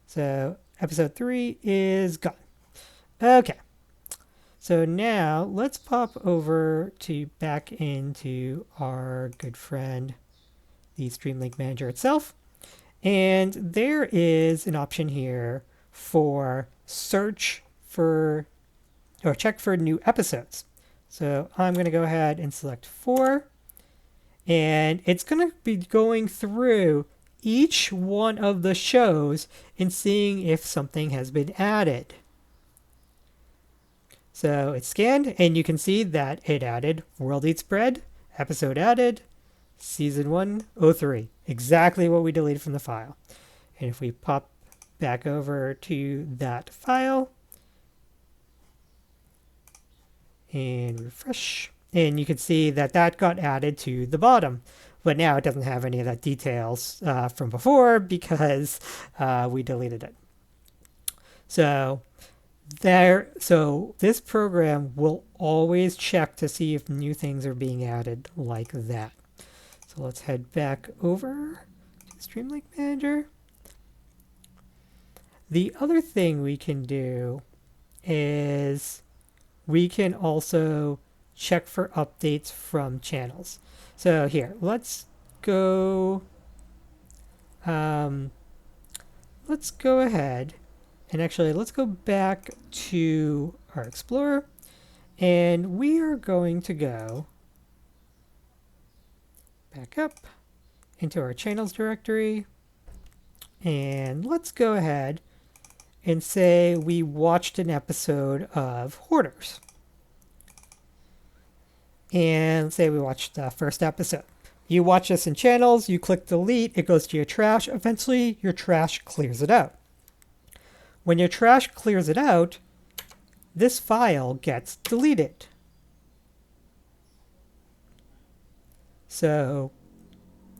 So episode 3 is gone. Okay. So now let's pop over to back into our good friend, the Streamlink Manager itself. And there is an option here for search for or check for new episodes. So I'm going to go ahead and select 4. And it's going to be going through each one of the shows and seeing if something has been added. So it's scanned, and you can see that it added World Eats Bread, episode added, season 103. Exactly what we deleted from the file. And if we pop back over to that file and refresh, and you can see that that got added to the bottom. But now it doesn't have any of that details from before because we deleted it. So this program will always check to see if new things are being added like that. So let's head back over to Streamlink Manager. The other thing we can do is we can also check for updates from channels. So here, let's go ahead and actually let's go back to our Explorer, and we are going to go back up, into our channels directory, and let's go ahead and say we watched an episode of Hoarders. And say we watched the first episode. You watch this in channels, you click delete, it goes to your trash. Eventually, your trash clears it out. When your trash clears it out, this file gets deleted. So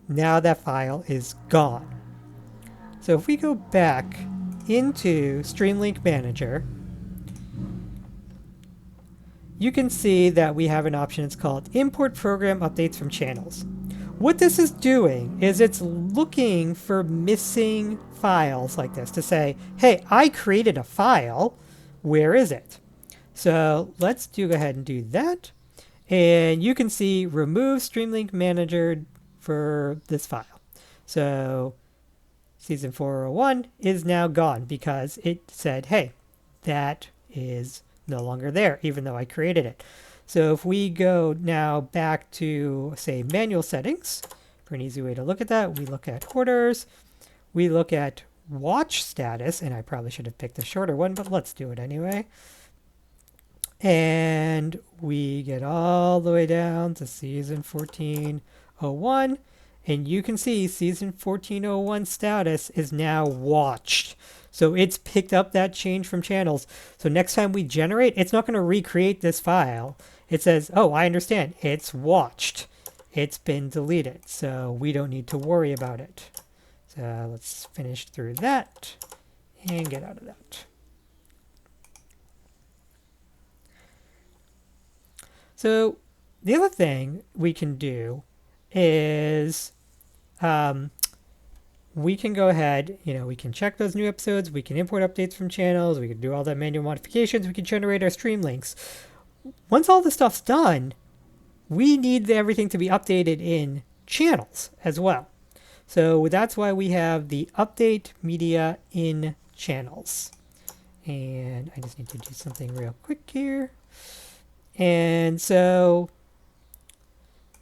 now that file is gone. So if we go back into StreamLink Manager, you can see that we have an option. It's called Import Program Updates from Channels. What this is doing is it's looking for missing files like this to say, hey, I created a file. Where is it? So let's go ahead and do that. And you can see remove StreamLink Manager for this file. So Season 401 is now gone because it said, hey, that is no longer there, even though I created it. So if we go now back to, say, manual settings, for an easy way to look at that, we look at Hoarders, we look at watch status, and I probably should have picked a shorter one, but let's do it anyway. And we get all the way down to Season 1401, and you can see Season 1401 status is now watched. So it's picked up that change from channels. So next time we generate, it's not going to recreate this file. It says, oh, I understand. It's watched. It's been deleted. So we don't need to worry about it. So let's finish through that and get out of that. So the other thing we can do is we can go ahead, we can check those new episodes, we can import updates from channels, we can do all that manual modifications, we can generate our stream links. Once all this stuff's done, we need everything to be updated in channels as well. So that's why we have the update media in channels. And I just need to do something real quick here. And so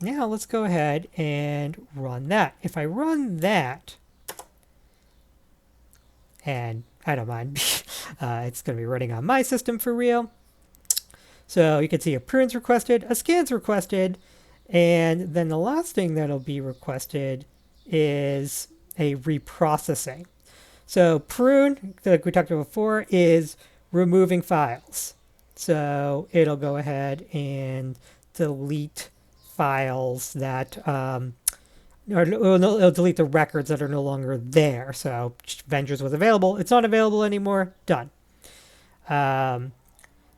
now let's go ahead and run that. If I run that, and I don't mind, it's going to be running on my system for real. So you can see a prune's requested, a scan's requested, and then the last thing that'll be requested is a reprocessing. So prune, like we talked about before, is removing files. So it'll go ahead and delete files that, or it'll delete the records that are no longer there. So Avengers was available. It's not available anymore. Done.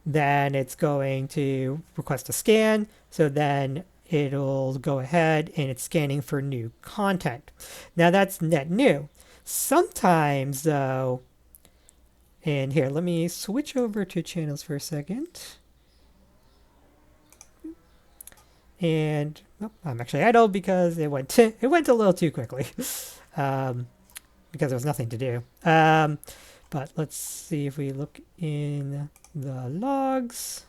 Then it's going to request a scan. So then it'll go ahead and it's scanning for new content. Now that's net new. Sometimes though, and here, let me switch over to channels for a second. And I'm actually idle because it went a little too quickly because there was nothing to do. But let's see if we look in the logs.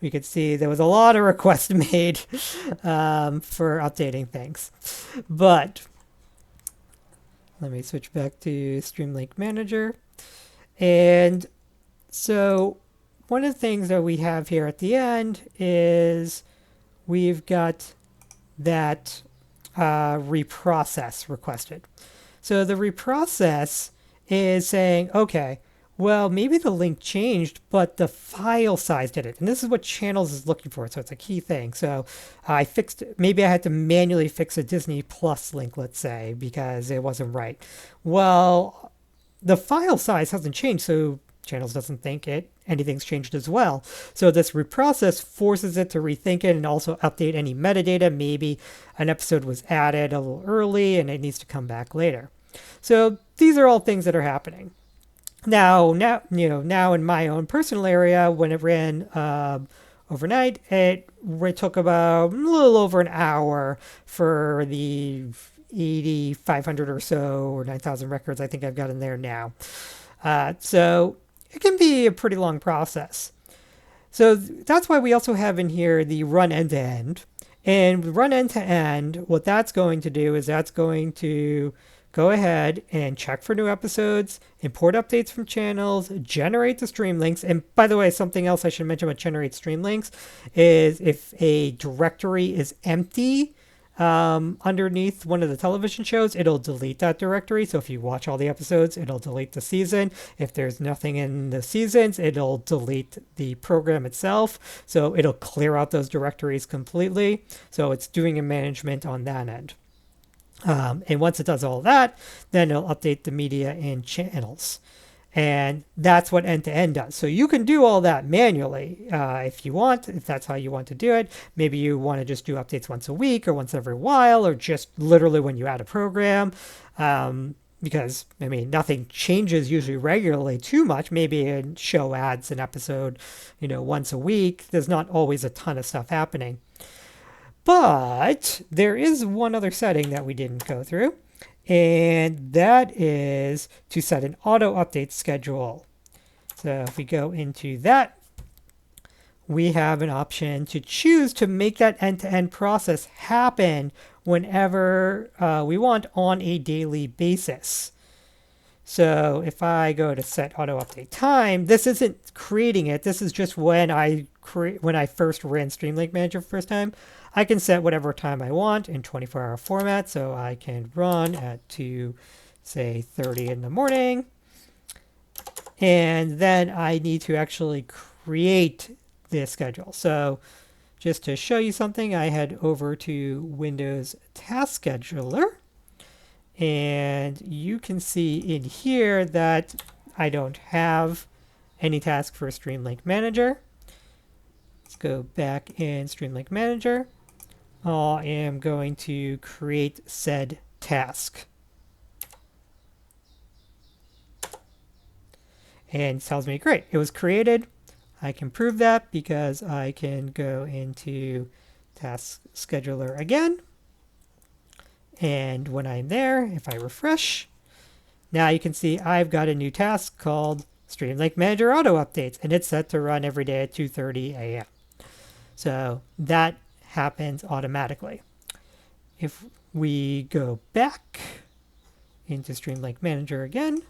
We could see there was a lot of requests made for updating things. But let me switch back to StreamLink Manager. And so one of the things that we have here at the end is we've got that reprocess requested. So the reprocess is saying, okay, well, maybe the link changed, but the file size did it. And this is what channels is looking for. So it's a key thing. So maybe I had to manually fix a Disney Plus link, let's say, because it wasn't right. Well, the file size hasn't changed. So channels doesn't think anything's changed as well. So this reprocess forces it to rethink it and also update any metadata. Maybe an episode was added a little early and it needs to come back later. So these are all things that are happening. Now in my own personal area, when it ran overnight, it took about a little over an hour for the 8,500 or so, or 9,000 records I think I've got in there now. So it can be a pretty long process. So that's why we also have in here the run end to end. And run end to end, what that's going to do is that's going to go ahead and check for new episodes, import updates from channels, generate the stream links. And by the way, something else I should mention about generate stream links is if a directory is empty, underneath one of the television shows, it'll delete that directory. So if you watch all the episodes, it'll delete the season. If there's nothing in the seasons, it'll delete the program itself. So it'll clear out those directories completely. So it's doing a management on that end. And once it does all that, then it'll update the media and channels. And that's what end-to-end does. So you can do all that manually if you want, if that's how you want to do it. Maybe you want to just do updates once a week or once every while, or just literally when you add a program. Because, I mean, nothing changes usually regularly too much. Maybe a show adds an episode, once a week. There's not always a ton of stuff happening. But there is one other setting that we didn't go through. And that is to set an auto update schedule. So if we go into that, we have an option to choose to make that end-to-end process happen whenever we want on a daily basis. So if I go to set auto update time, this isn't creating it. This is just when I first ran Stream Link Manager for the first time. I can set whatever time I want in 24-hour format. So I can run at 2:30 in the morning. And then I need to actually create the schedule. So just to show you something, I head over to Windows Task Scheduler. And you can see in here that I don't have any task for Stream Link Manager. Let's go back in Stream Link Manager. I am going to create said task. And it tells me, great, it was created. I can prove that because I can go into Task Scheduler again. And when I'm there, if I refresh, now you can see I've got a new task called Stream Link Manager Auto Updates, and it's set to run every day at 2:30 a.m. So that happens automatically. If we go back into Stream Link Manager again,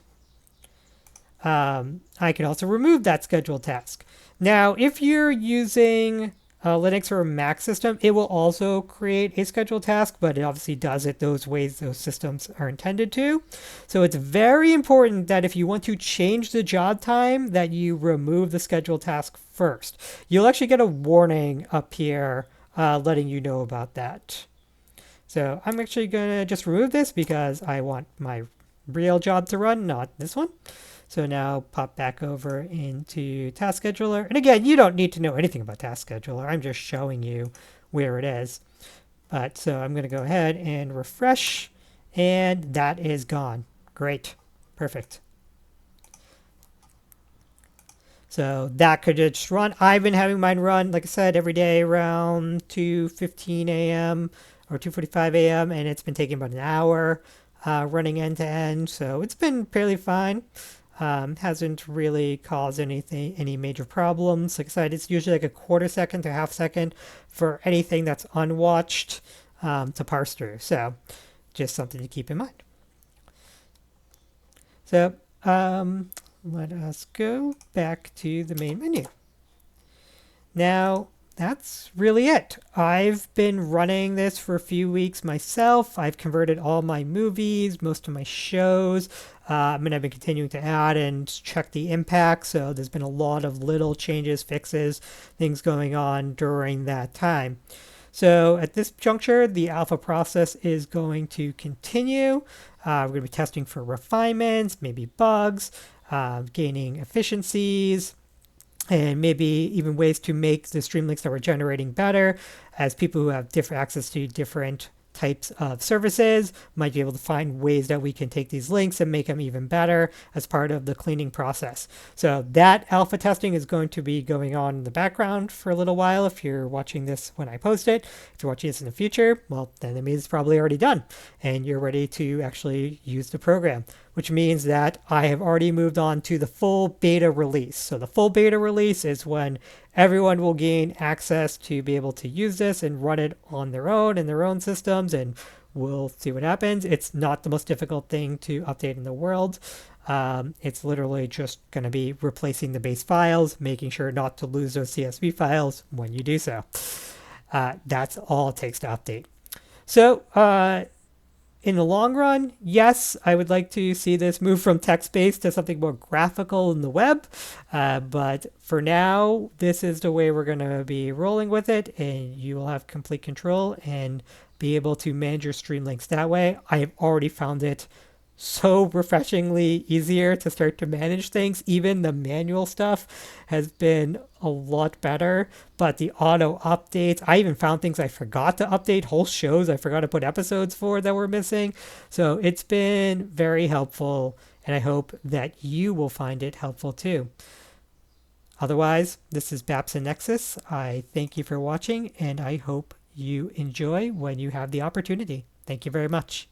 I can also remove that scheduled task. Now, if you're using a Linux or a Mac system, it will also create a scheduled task, but it obviously does it those ways those systems are intended to. So it's very important that if you want to change the job time, that you remove the scheduled task first. You'll actually get a warning up here letting you know about that. So I'm actually going to just remove this because I want my real job to run, not this one. So now pop back over into Task Scheduler. And again, you don't need to know anything about Task Scheduler. I'm just showing you where it is. But so I'm going to go ahead and refresh, and that is gone. Great. Perfect. So that could just run. I've been having mine run, like I said, every day around 2:15 a.m. or 2:45 a.m. And it's been taking about an hour running end to end. So it's been fairly fine. Hasn't really caused any major problems. Like I said, it's usually like a quarter second to half second for anything that's unwatched to parse through. So just something to keep in mind. So let us go back to the main menu. Now, that's really it. I've been running this for a few weeks myself. I've converted all my movies, most of my shows. I've been continuing to add and check the impact. So there's been a lot of little changes, fixes, things going on during that time. So at this juncture, the alpha process is going to continue. We're going to be testing for refinements, maybe bugs, gaining efficiencies, and maybe even ways to make the stream links that we're generating better, as people who have different access to different types of services might be able to find ways that we can take these links and make them even better as part of the cleaning process. So that alpha testing is going to be going on in the background for a little while. If you're watching this when I post it, if you're watching this in the future, well, then it means it's probably already done and you're ready to actually use the program. which means that I have already moved on to the full beta release. So the full beta release is when everyone will gain access to be able to use this and run it on their own in their own systems, and we'll see what happens. It's not the most difficult thing to update in the world. It's literally just going to be replacing the base files, making sure not to lose those CSV files when you do so. That's all it takes to update. So in the long run, yes, I would like to see this move from text-based to something more graphical in the web. But for now, this is the way we're going to be rolling with it, and you will have complete control and be able to manage your stream links that way. I have already found it so refreshingly easier to start to manage things. Even the manual stuff has been a lot better, but the auto updates, I even found things I forgot to update, whole shows I forgot to put episodes for that were missing. So it's been very helpful, and I hope that you will find it helpful too. Otherwise, this is Babson Nexus. I thank you for watching, and I hope you enjoy when you have the opportunity. Thank you very much.